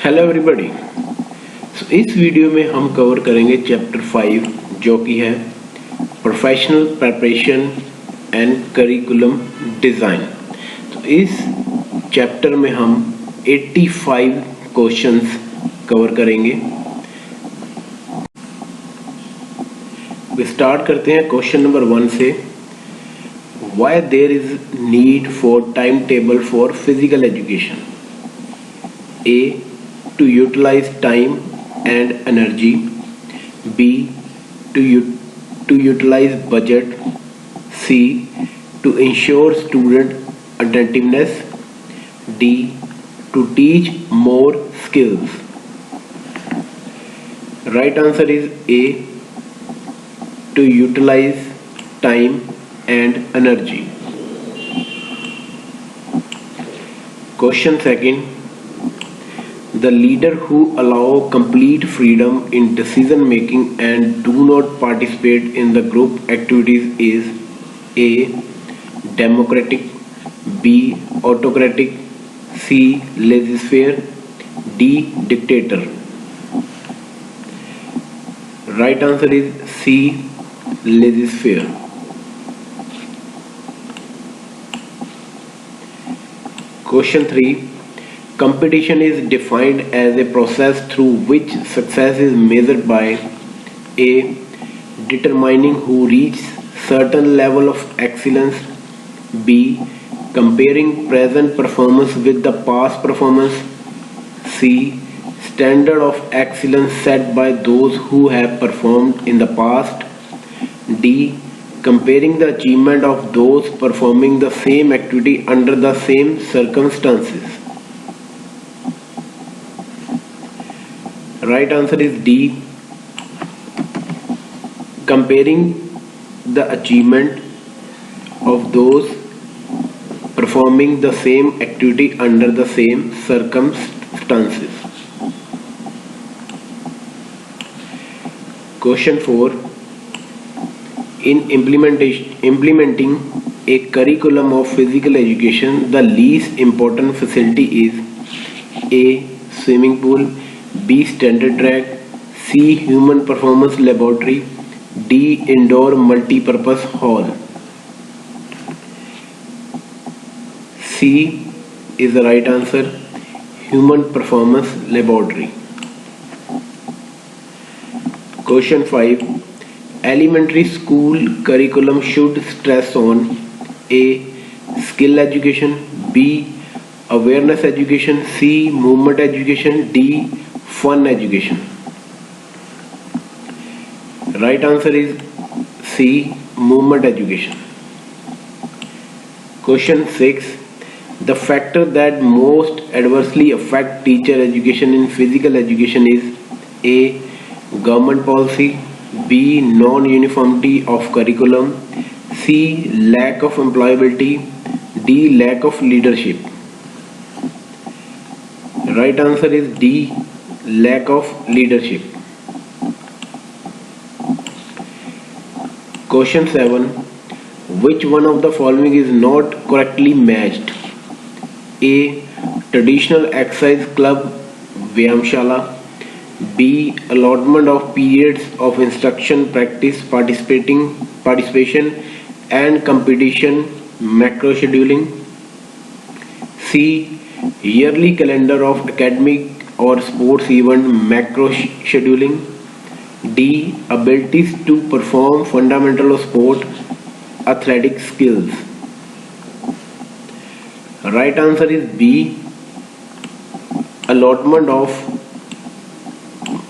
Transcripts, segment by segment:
Hello everybody. इस video में हम कवर करेंगे चैप्टर 5 जो कि है professional preparation and curriculum design. तो इस चैप्टर में हम 85 क्वेश्चंस कवर करेंगे। स्टार्ट करते हैं क्वेश्चन नंबर 1 से। Why there is need for time table for physical education? A. To utilize time and energy. B. To utilize budget. C. To ensure student attentiveness. D. To teach more skills. Right answer is A. To utilize time and energy. Question second. The leader who allow complete freedom in decision making and do not participate in the group activities is A. Democratic. B. Autocratic. C. Laissez-faire. D. Dictator. Right answer is C. Laissez-faire. Question 3. Competition is defined as a process through which success is measured by A. Determining who reaches certain level of excellence. B. Comparing present performance with the past performance. C. Standard of excellence set by those who have performed in the past. D. Comparing the achievement of those performing the same activity under the same circumstances. Right answer is D. Comparing the achievement of those performing the same activity under the same circumstances. Question 4. In implementing a curriculum of physical education, the least important facility is A. Swimming pool. B. Standard track. C. Human performance laboratory. D. Indoor multi-purpose hall. C is the right answer. Human performance laboratory. Question 5. Elementary school curriculum should stress on A. Skill education. B. Awareness education. C. Movement education. D. Fun education. Right answer is C. Movement education. Question 6. The factor that most adversely affect teacher education in physical education is A. Government policy. B. Non-uniformity of curriculum. C. Lack of employability. D. Lack of leadership. Right answer is D. Lack of leadership. Question 7. Which one of the following is not correctly matched? A. Traditional exercise club Vyamshala. B. Allotment of periods of instruction, practice, participation and competition, macro scheduling. C. Yearly calendar of academic or sports event, macro scheduling. D. Abilities to perform fundamental of sport, athletic skills. Right answer is B. Allotment of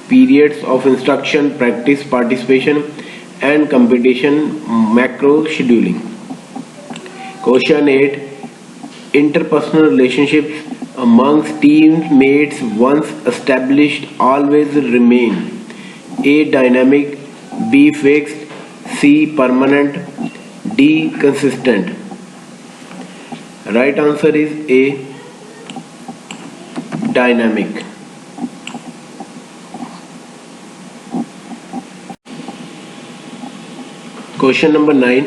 periods of instruction, practice, participation and competition, macro scheduling. Question 8. Interpersonal relationships amongst teammates once established always remain A. Dynamic. B. Fixed. C. Permanent. D. Consistent. Right answer is A. Dynamic. Question number 9.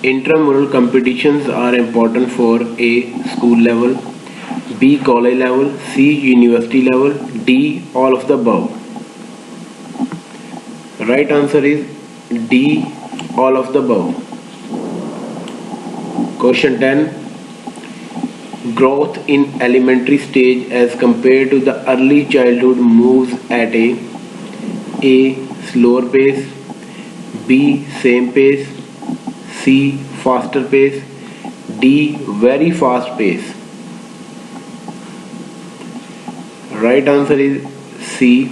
Intramural competitions are important for A. School level. B. College level, C. University level, D. All of the above. Right answer is D. All of the above. Question 10. Growth in elementary stage as compared to the early childhood moves at A. Slower pace, B. Same pace, C. Faster pace, D. Very fast pace. Right answer is C.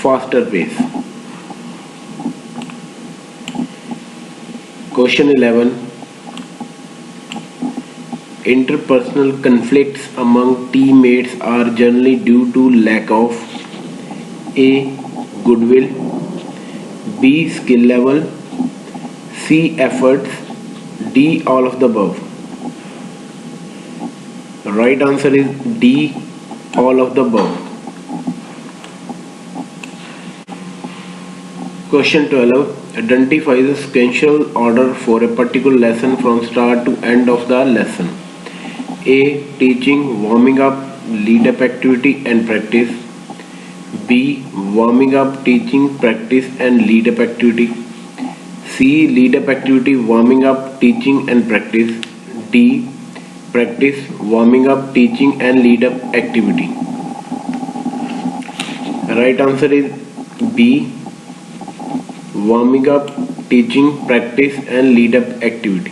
Faster pace. Question 11. Interpersonal conflicts among teammates are generally due to lack of A. Goodwill, B. Skill level, C. Efforts, D. All of the above. Right answer is D. All of the above. Question 12. Identify the sequential order for a particular lesson from start to end of the lesson. A. Teaching, warming up, lead up activity and practice. B. Warming up, teaching, practice and lead up activity. C. Lead up activity, warming up, teaching and practice. D. Practice, warming up, teaching and lead up activity. Right answer is B. Warming up, teaching, practice and lead up activity.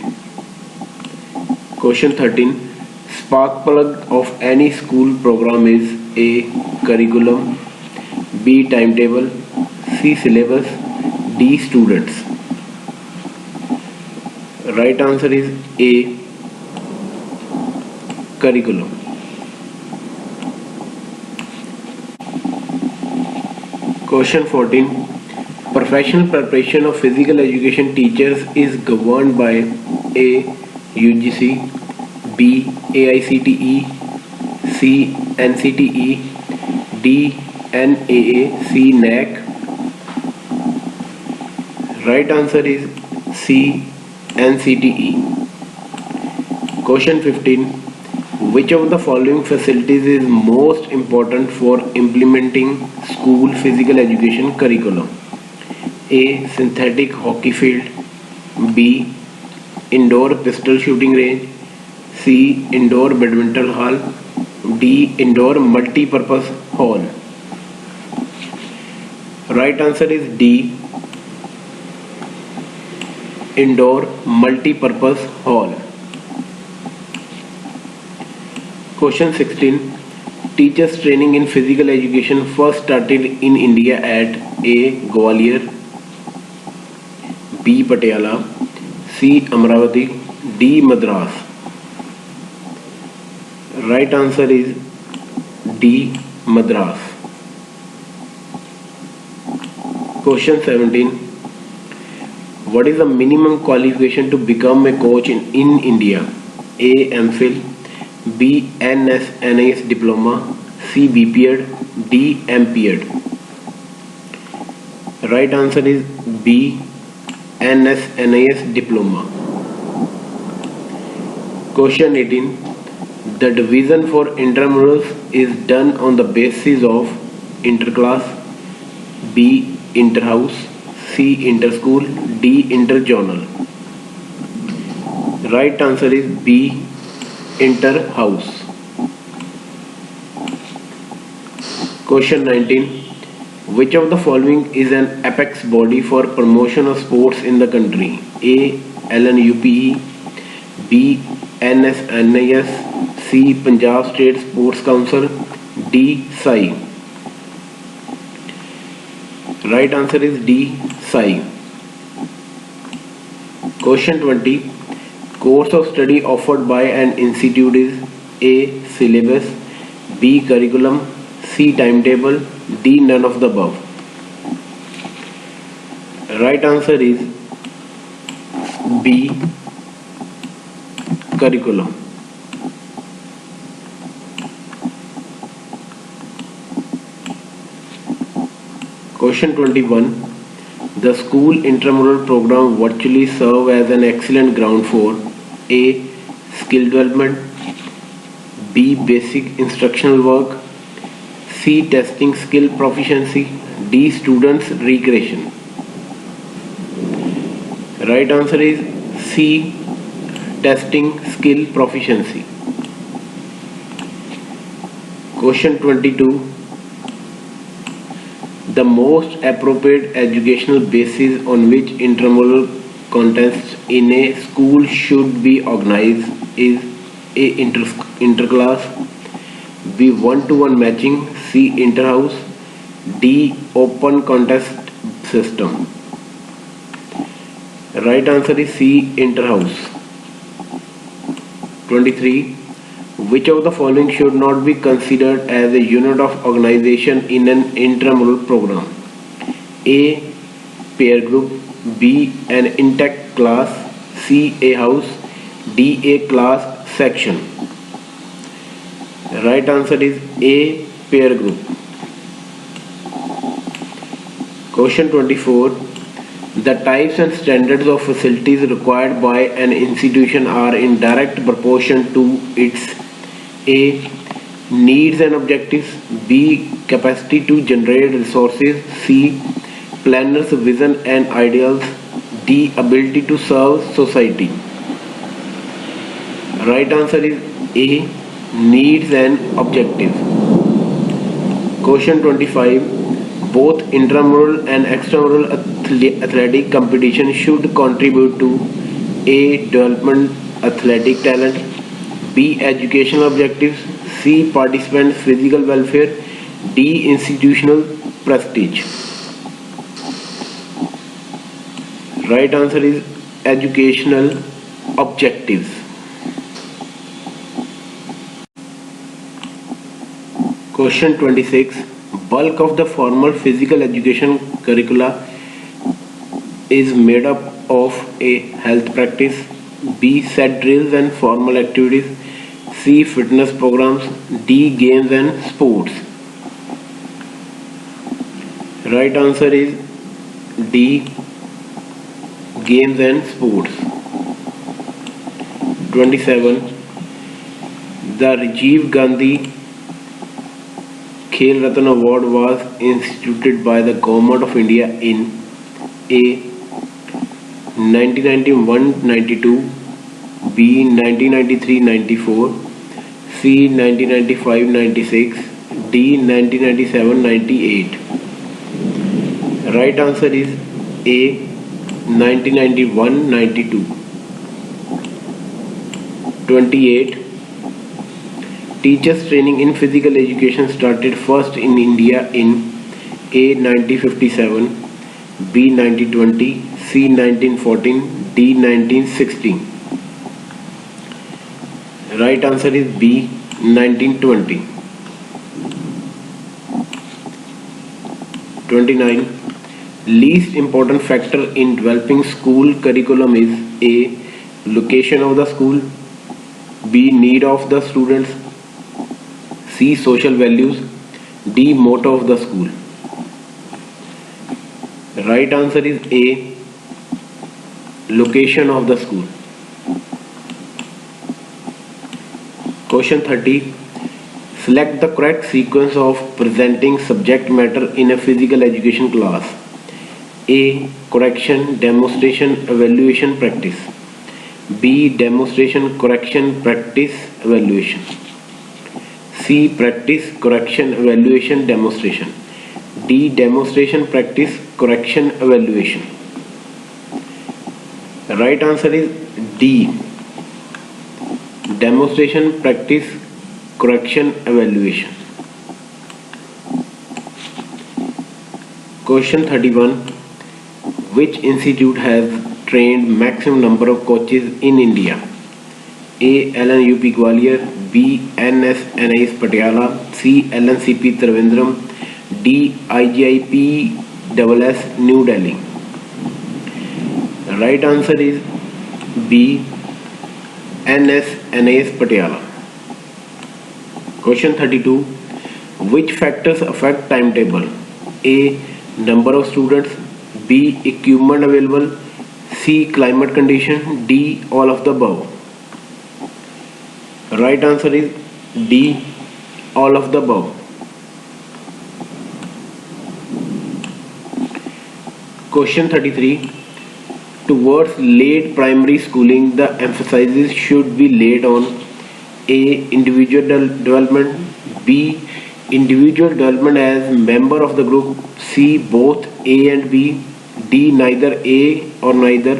Question 13. Spark plug of any school program is A. Curriculum, B. Timetable, C. Syllabus, D. Students. Right answer is A. Curriculum. Question 14. Professional preparation of physical education teachers is governed by A. UGC, B. AICTE, C. NCTE, D. NAA, C. NAC. Right answer is C. NCTE. Question 15. Which of the following facilities is most important for implementing school physical education curriculum? A. Synthetic hockey field, B. Indoor pistol shooting range, C. Indoor badminton hall, D. Indoor multi-purpose hall. Right answer is D. Indoor multi-purpose hall. Question 16. Teachers training in physical education first started in India at A. Gwalior, B. Patiala, C. Amravati, D. Madras. Right answer is D. Madras. Question 17. What is the minimum qualification to become a coach in India? A. MPhil, B. NS diploma, C. BPed, D. MPed. Right answer is B. NS diploma. Question 18. The division for intramurals is done on the basis of interclass, B. Interhouse, C. Interschool, D. Interjournal. Right answer is B. Interhouse. Question 19. Which of the following is an apex body for promotion of sports in the country? A. LNUPE, B. NSNIS, C. Punjab State Sports Council, D. SAI. Right answer is D. SAI. Question 20. Course of study offered by an institute is A. Syllabus, B. Curriculum, C. Timetable, D. None of the above. Right answer is B. Curriculum. Question 21. The school intramural program virtually serve as an excellent ground for A. Skill development, B. Basic instructional work. C. Testing skill proficiency. D. Students recreation. Right answer is C. Testing skill proficiency. Question 22. The most appropriate educational basis on which intramural contests in a school should be organized is A. Interclass, B. One-to-one matching, C. Interhouse, D. Open contest system. Right answer is C. Interhouse. 23. Which of the following should not be considered as a unit of organization in an intramural program? A. Peer group, B. An intact class, C. A house, D. A class section. Right answer is A. Peer group. Question 24. The types and standards of facilities required by an institution are in direct proportion to its A. Needs and objectives, B. Capacity to generate resources, C. Planners' vision and ideals, D. Ability to serve society. Right answer is A. Needs and objectives. Question 25. Both intramural and extramural athletic competition should contribute to A. Development athletic talent, B. Educational objectives, C. Participants' physical welfare, D. Institutional prestige. Right answer is educational objectives. Question 26. Bulk of the formal physical education curricula is made up of A. Health practice, B. Set drills and formal activities, C. Fitness programs, D. Games and sports. Right answer is D. Games and sports. 27. The Rajiv Gandhi Khel Ratna Award was instituted by the Government of India in A. 1991-92, B. 1993-94, C. 1995-96, D. 1997-98. Right answer is A. 1991-92. 28. Teachers training in physical education started first in India in A. 1957, B. 1920, C. 1914, D. 1916. Right answer is B. 1920. 29. Least important factor in developing school curriculum is A. Location of the school, B. Need of the students, C. Social values, D. Motto of the school. Right answer is A. Location of the school. Question 30. Select the correct sequence of presenting subject matter in a physical education class. A. Correction, demonstration, evaluation, practice. B. Demonstration, correction, practice, evaluation. C. Practice, correction, evaluation, demonstration. D. Demonstration, practice, correction, evaluation. The right answer is D. Demonstration, practice, correction, evaluation. Question 31. Which institute has trained maximum number of coaches in India? A. LNUP Gwalior, B. NSNIS Patiala, C. LNCP Trivandrum, D. IGIP SS New Delhi. The right answer is B. NSNIS Patiala. Question 32. Which factors affect timetable? A. Number of students, B. Equipment available, C. Climate condition, D. All of the above. Right answer is D. All of the above. Question 33. Towards late primary schooling, the emphasis should be laid on A. Individual development, B. Individual development as member of the group, C. Both A and B, D. Neither A or neither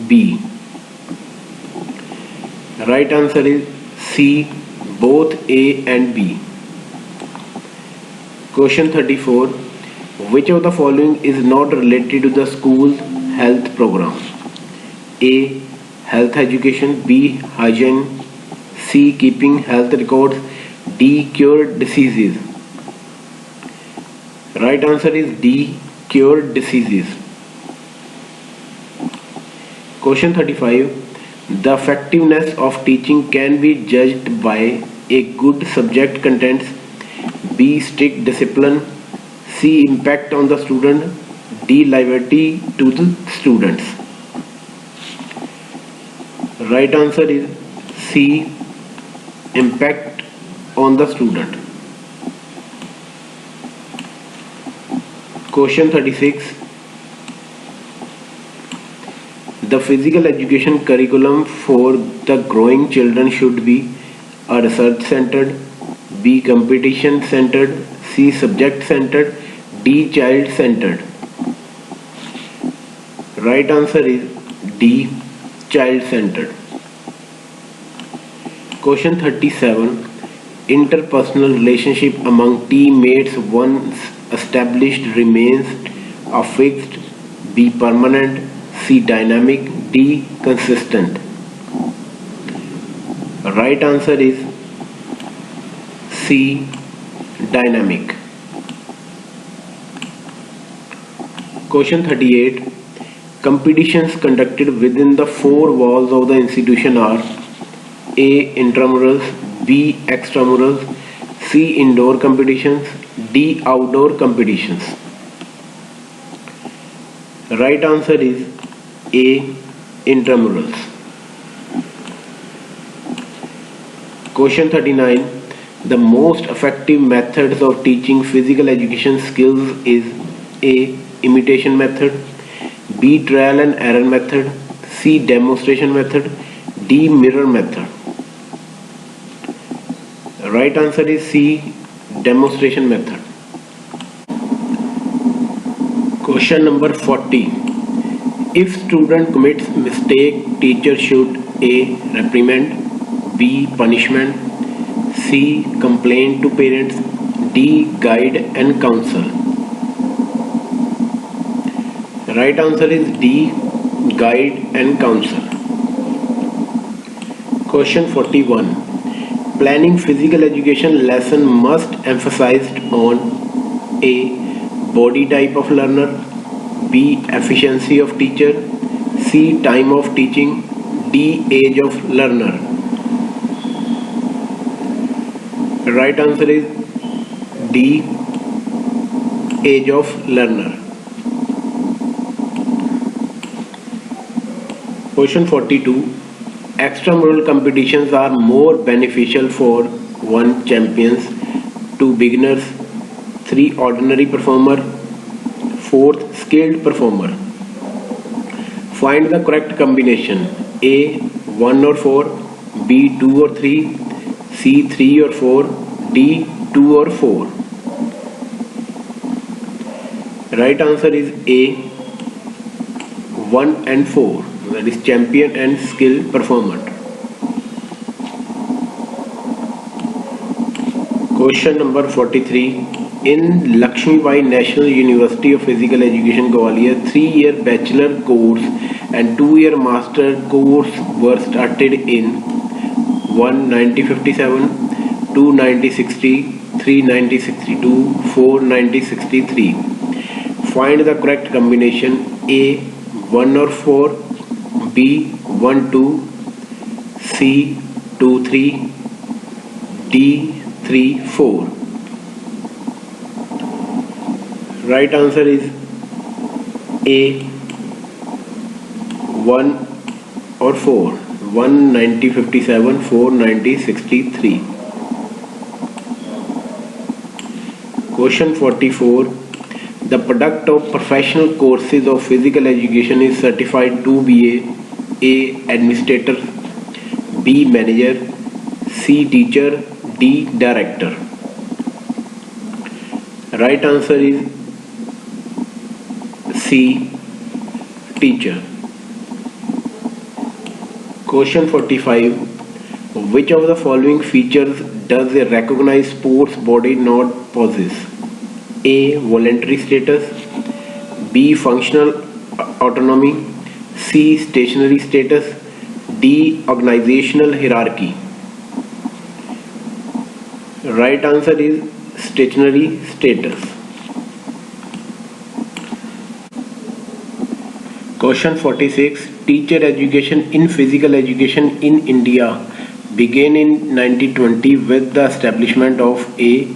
B. Right answer is C. Both A and B. Question 34. Which of the following is not related to the school's health program? A. Health education, B. Hygiene, C. Keeping health records, D. Cure diseases. Right answer is D. Cure diseases. Question 35. The effectiveness of teaching can be judged by A. Good subject contents, B. Strict discipline, C. Impact on the student, D. Loyalty to the students. Right answer is C. Impact on the student. Question 36. The physical education curriculum for the growing children should be A. Research centered, B. Competition centered, C. Subject centered, D. Child centered. Right answer is D. Child centered. Question 37. Interpersonal relationship among teammates once established remains a fixed, B. Permanent, C. Dynamic, D. Consistent. Right answer is C. Dynamic. Question 38. Competitions conducted within the four walls of the institution are A. Intramurals, B. Extramurals, C. Indoor competitions, D. Outdoor competitions. Right answer is A. Intramurals. Question 39. The most effective methods of teaching physical education skills is A. Imitation method, B. Trial and error method, C. Demonstration method, D. Mirror method. Right answer is C. Demonstration method. Question number 40. If student commits mistake, teacher should A. Reprimand, B. Punishment, C. Complain to parents, D. Guide and counsel. Right answer is D. Guide and counsel. Question 41. Planning physical education lesson must emphasize on A. Body type of learner, B. Efficiency of teacher, C. Time of teaching, D. Age of learner. Right answer is D. Age of learner. Question 42. Extramural competitions are more beneficial for 1. Champions, 2. Beginners, 3. Ordinary performer, 4. Skilled performer. Find the correct combination. A. 1 or 4, B. 2 or 3, C. 3 or 4, D. 2 or 4. Right answer is A. 1 and 4. That is champion and skilled performer. Question number 43. In Lakshmi Bai National University of Physical Education Gwalior, 3-year bachelor course and 2-year master course were started in 1. 1957, 2. 1960, 3. 1962, 4. 1963. Find the correct combination. A. 1 or 4, B. 1 2, C. 2 3, D. 3 4. Right answer is A. 1 or 4. 1 1957, 4 1963. Question 44. The product of professional courses of physical education is certified to be A. Administrator, B. Manager, C. Teacher, D. Director. Right answer is C. Teacher. Question 45. Which of the following features does a recognized sports body not possess? A. Voluntary status, B. Functional autonomy, C. Stationary status, D. Organizational hierarchy. Right answer is stationary status. Question 46. Teacher education in physical education in India began in 1920 with the establishment of A.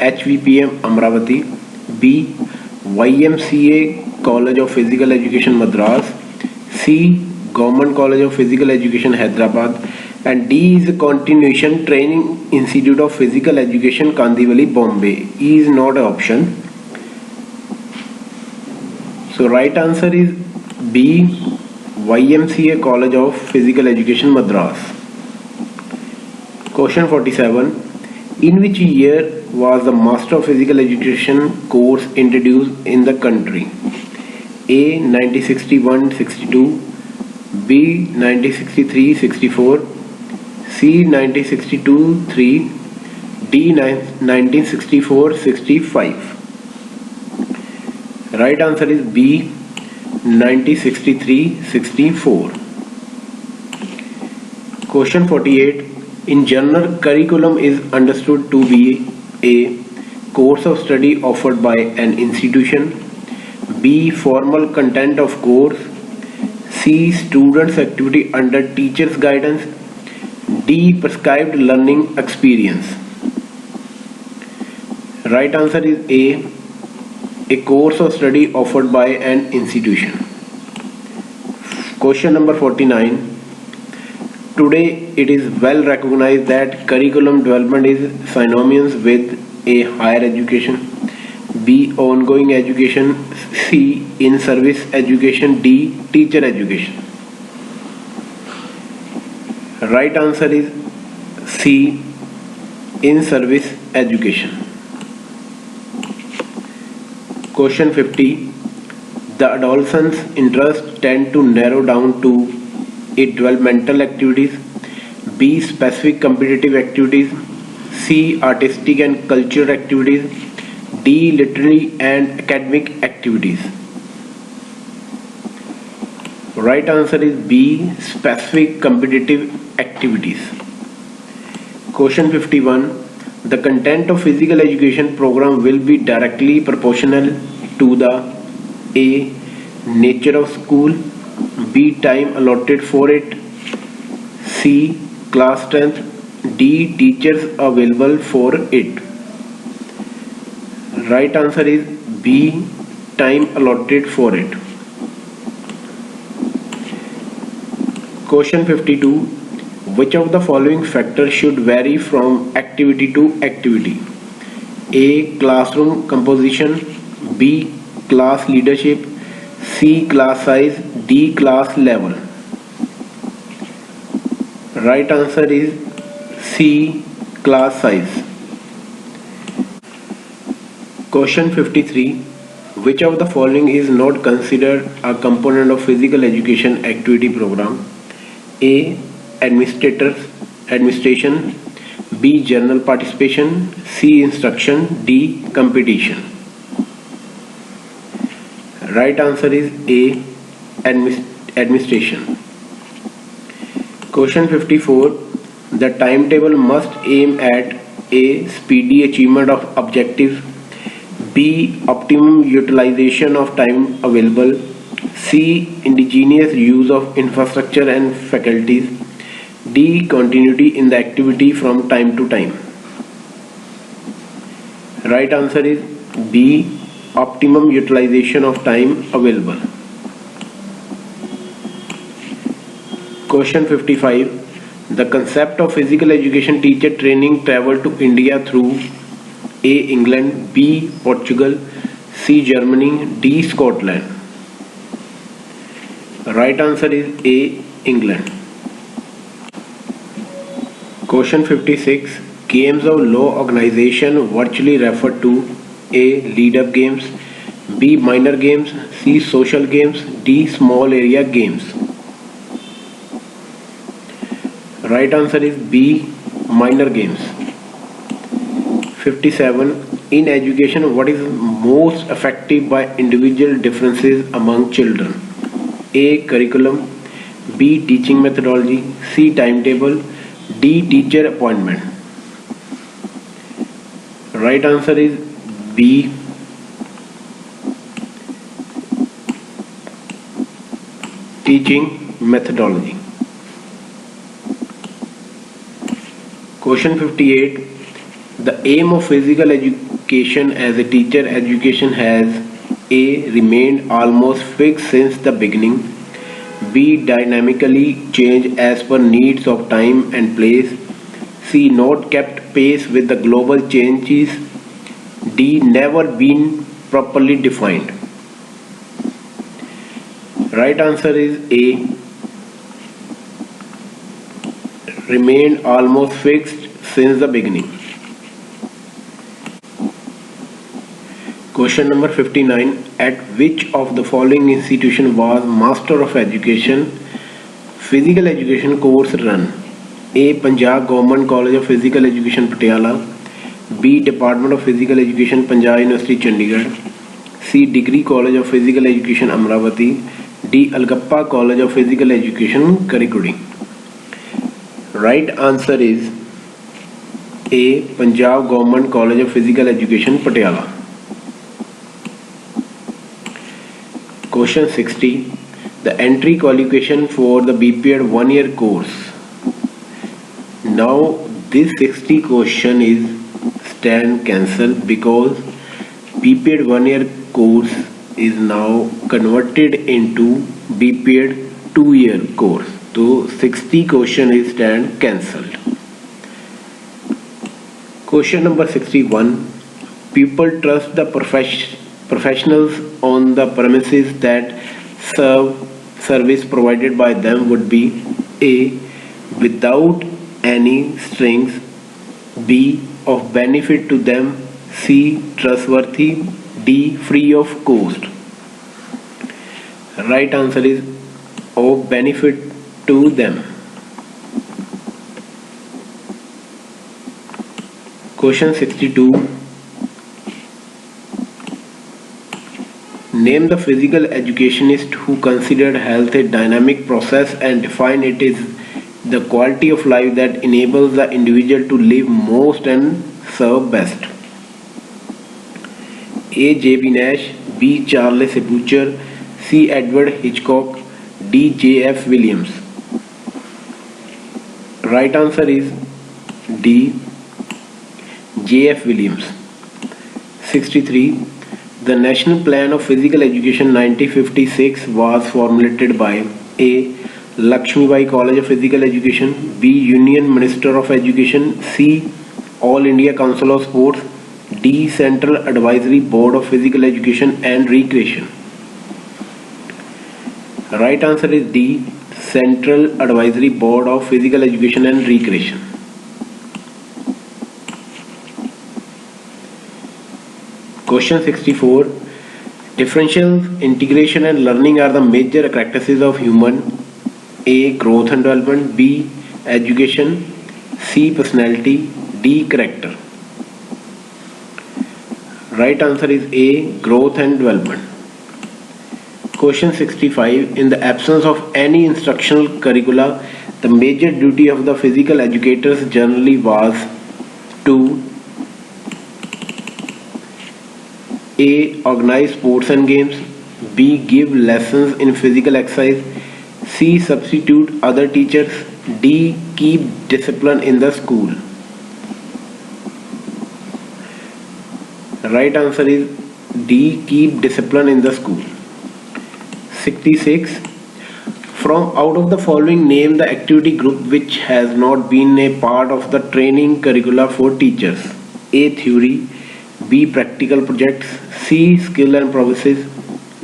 HVPM Amravati, B. YMCA College of Physical Education Madras, C. Government College of Physical Education Hyderabad, and D is a continuation Training Institute of Physical Education Kandivali Bombay. E is not an option. So right answer is B. YMCA College of Physical Education Madras. Question 47. In which year was the Master of Physical Education course introduced in the country? A. 1961-62, B. 1963-64, C. 1962-3, D. 1964-65. Right answer is B. 1963-64. Question 48. In general, curriculum is understood to be A. Course of study offered by an institution, B. Formal content of course, C. Students' activity under teacher's guidance, D. Prescribed learning experience. Right answer is A. A course of study offered by an institution. Question number 49. Today, it is well recognized that curriculum development is synonymous with A. Higher education, B. Ongoing education, C. In-service education, D. Teacher education. Right answer is C. In-service education. Question 50. The adolescent's interests tend to narrow down to A. Developmental activities, B. Specific competitive activities, C. Artistic and cultural activities, D. Literary and academic activities. Right answer is B. Specific competitive activities. Question 51. The content of physical education program will be directly proportional to the A. Nature of school, B. Time allotted for it, C. Class strength, D. Teachers available for it. Right answer is B. Time allotted for it. Question 52. Which of the following factors should vary from activity to activity? A. Classroom composition, B. Class leadership, C. Class size, D. Class level. Right answer is C. Class size. Question 53. Which of the following is not considered a component of physical education activity program? A. Administration, B. General participation, C. Instruction, D. Competition. Right answer is A. Administration. Question 54. The timetable must aim at A. Speedy achievement of objectives, B. Optimum utilization of time available, C. Indigenous use of infrastructure and faculties, D. Continuity in the activity from time to time. Right answer is B. Optimum utilization of time available. Question 55. The concept of physical education teacher training traveled to India through A. England, B. Portugal, C. Germany, D. Scotland. Right answer is A. England. Question 56. Games of law organization virtually refer to A. Lead-up games, B. Minor games, C. Social games, D. Small area games. Right answer is B. Minor games. 57. In education, what is most effective by individual differences among children? A. Curriculum, B. Teaching methodology, C. Timetable, D. Teacher appointment. Right answer is B. Teaching methodology. Question 58. The aim of physical education as a teacher education has A. Remained almost fixed since the beginning, B. Dynamically changed as per needs of time and place, C. Not kept pace with the global changes, D. Never been properly defined. Right answer is A. Remained almost fixed since the beginning. Question number 59. At which of the following institution was Master of Education Physical Education course run? A. Punjab Government College of Physical Education Patiala, B. Department of Physical Education Punjab University Chandigarh, C. Degree College of Physical Education Amravati, D. Algappa College of Physical Education Karikudi. Right answer is A. Punjab Government College of Physical Education Patiala. Question 60. The entry qualification for the BPEd 1-year course. Now this 60 question is stand cancelled because BPEd 1-year course is now converted into BPEd 2-year course. So 60 question is stand cancelled. Question number 61. People trust the professionals on the premises that service provided by them would be A. Without any strings, B. Of benefit to them, C. Trustworthy, D. Free of cost. Right answer is of benefit to them. Question 62. Name the physical educationist who considered health a dynamic process and defined it as the quality of life that enables the individual to live most and serve best. A. J.B. Nash, B. Charles Boucher, C. Edward Hitchcock, D. J.F. Williams. Right answer is D. J.F. Williams. 63. The National Plan of Physical Education 1956 was formulated by A. Lakshmibai College of Physical Education, B. Union Minister of Education, C. All India Council of Sports, D. Central Advisory Board of Physical Education and Recreation. Right answer is D. Central Advisory Board of Physical Education and Recreation. Question 64. Differential integration and learning are the major characteristics of human. A. Growth and development, B. Education, C. Personality, D. Character. Right answer is A. Growth and development. Question 65. In the absence of any instructional curricula, the major duty of the physical educators generally was to A. Organize sports and games, B. Give lessons in physical exercise, C. Substitute other teachers, D. Keep discipline in the school. Right answer is D. Keep discipline in the school. 66. From out of the following, name the activity group which has not been a part of the training curricula for teachers. A. Theory, B. Practical projects. C. Skill and promises.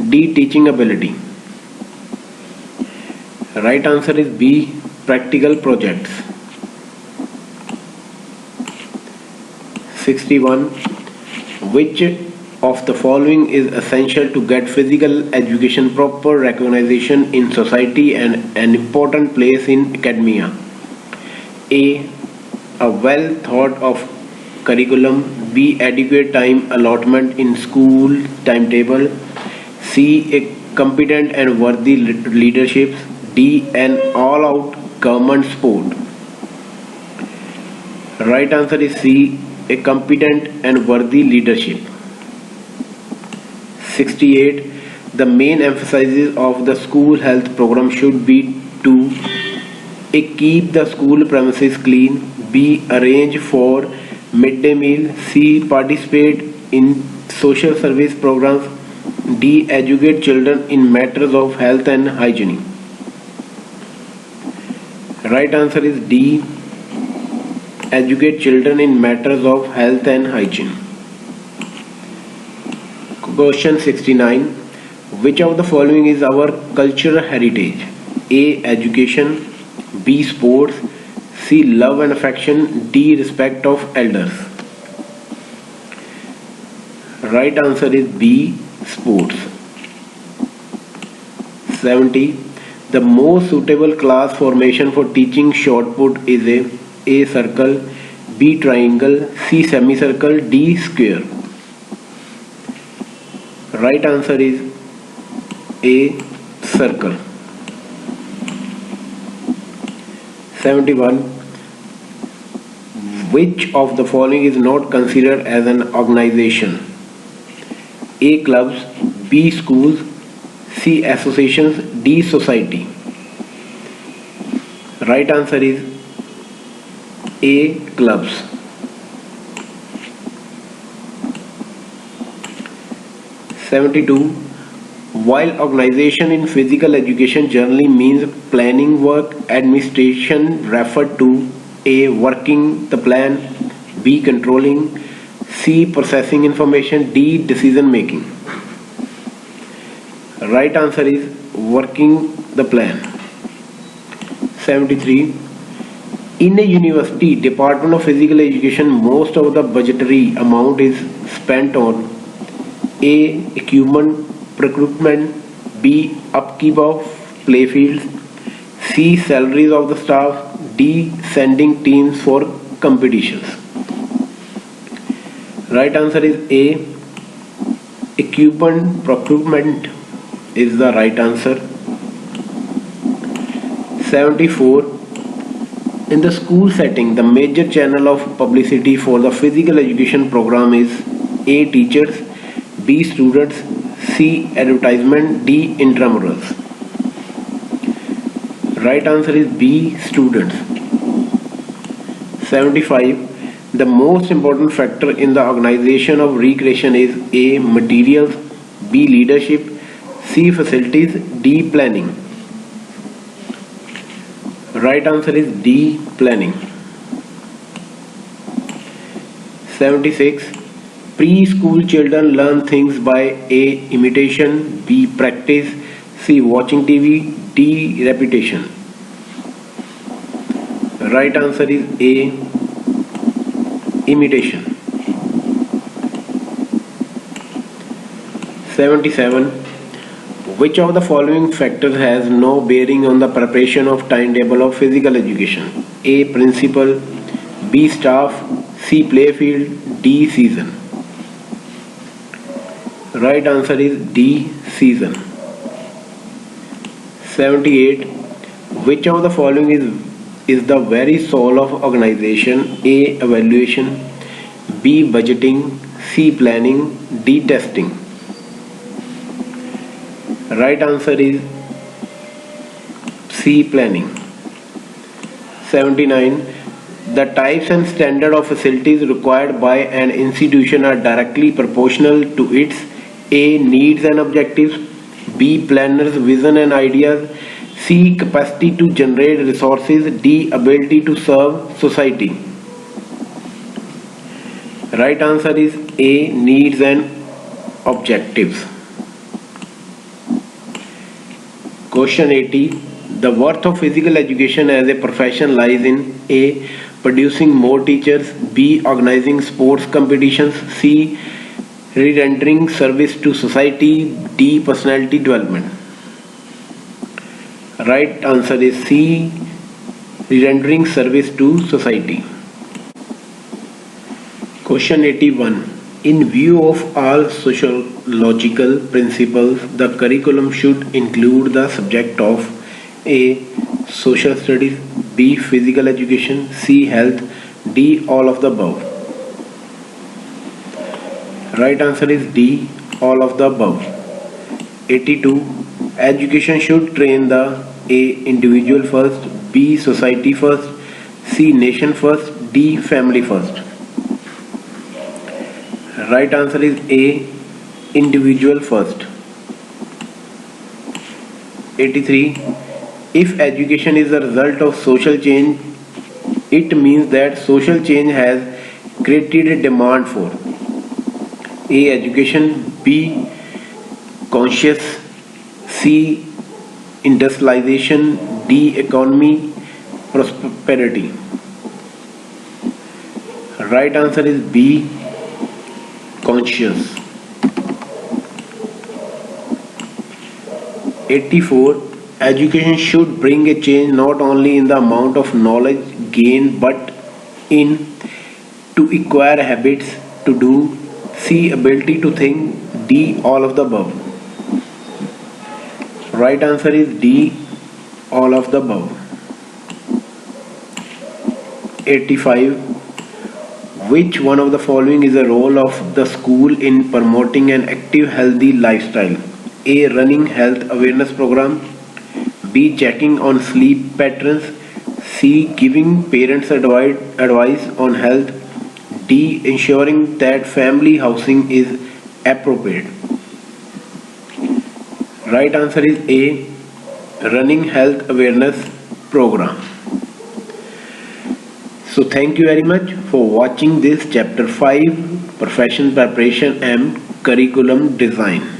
D. Teaching ability. Right answer is B. Practical projects. 61. Which of the following is essential to get physical education proper recognition in society and an important place in academia? A. A well thought of curriculum. B. Adequate time allotment in school timetable. C. A competent and worthy leadership. D. An all-out government support. Right answer is C. A competent and worthy leadership. 68. The main emphasis of the school health program should be to A. Keep the school premises clean. B. Arrange for midday meal. C. Participate in social service programs. D. Educate children in matters of health and hygiene. Right answer is D. Educate children in matters of health and hygiene. Question 69. Which of the following is our cultural heritage? A. Education. B. Sports. C. Love and affection. D. Respect of elders. Right answer is B. Sports. 70. The most suitable class formation for teaching shot put is A. Circle. B. Triangle. C. Semicircle. D. Square. Right answer is A. Circle. 71. Which of the following is not considered as an organization? A. Clubs. B. Schools. C. Associations. D. Society. Right answer is A. Clubs. 72. While organization in physical education generally means planning work, administration referred to A. Working the plan. B. Controlling. C. Processing information. D. Decision making. Right answer is working the plan. 73. In a university department of physical education, most of the budgetary amount is spent on A. Equipment procurement. B. Upkeep of playfields. C. Salaries of the staff. D. Sending teams for competitions. Right answer is A. Equipment procurement is the right answer. 74. In the school setting, the major channel of publicity for the physical education program is A. Teachers. B. Students. C. Advertisement. D. Intramurals. Right answer is B. Students. 75. The most important factor in the organization of recreation is A. Materials. B. Leadership. C. Facilities. D. Planning. Right answer is D. Planning. 76. Preschool children learn things by A. Imitation. B. Practice. C. Watching TV. D. Repetition. Right answer is A. Imitation. 77. Which of the following factors has no bearing on the preparation of timetable of physical education? A. Principal. B. Staff. C. Playfield. D. Season. Right answer is D. Season. 78. Which of the following is the very soul of organization? A. Evaluation. B. Budgeting. C. Planning. D. Testing. Right answer is C. Planning. 79. The types and standard of facilities required by an institution are directly proportional to its A. Needs and objectives. B. Planners' vision and ideas. C. Capacity to generate resources. D. Ability to serve society. Right answer is A. Needs and objectives. Question 80. The worth of physical education as a profession lies in A. Producing more teachers, B. Organizing sports competitions, C. Re-rendering service to society, D. Personality development. Right answer is C. Re-rendering service to society. Question 81. In view of all sociological principles, the curriculum should include the subject of A. Social studies, B. Physical education, C. Health, D. All of the above. Right answer is D. All of the above. 82. Education should train the A. Individual first, B. Society first, C. Nation first, D. Family first. Right answer is A. Individual first. 83. If education is a result of social change, it means that social change has created a demand for A. Education, B. Conscious, C. Industrialization, D. Economy, prosperity. Right answer is B. Conscious. 84. Education should bring a change not only in the amount of knowledge gained but in to acquire habits to do, C. Ability to think, D. All of the above. Right answer is D. All of the above. 85. Which one of the following is the role of the school in promoting an active, healthy lifestyle? A. Running health awareness program, B. Checking on sleep patterns, C. Giving parents advice on health, D. Ensuring that family housing is appropriate. Right answer is A. Running health awareness program. So thank you very much for watching this chapter 5, profession preparation and curriculum design.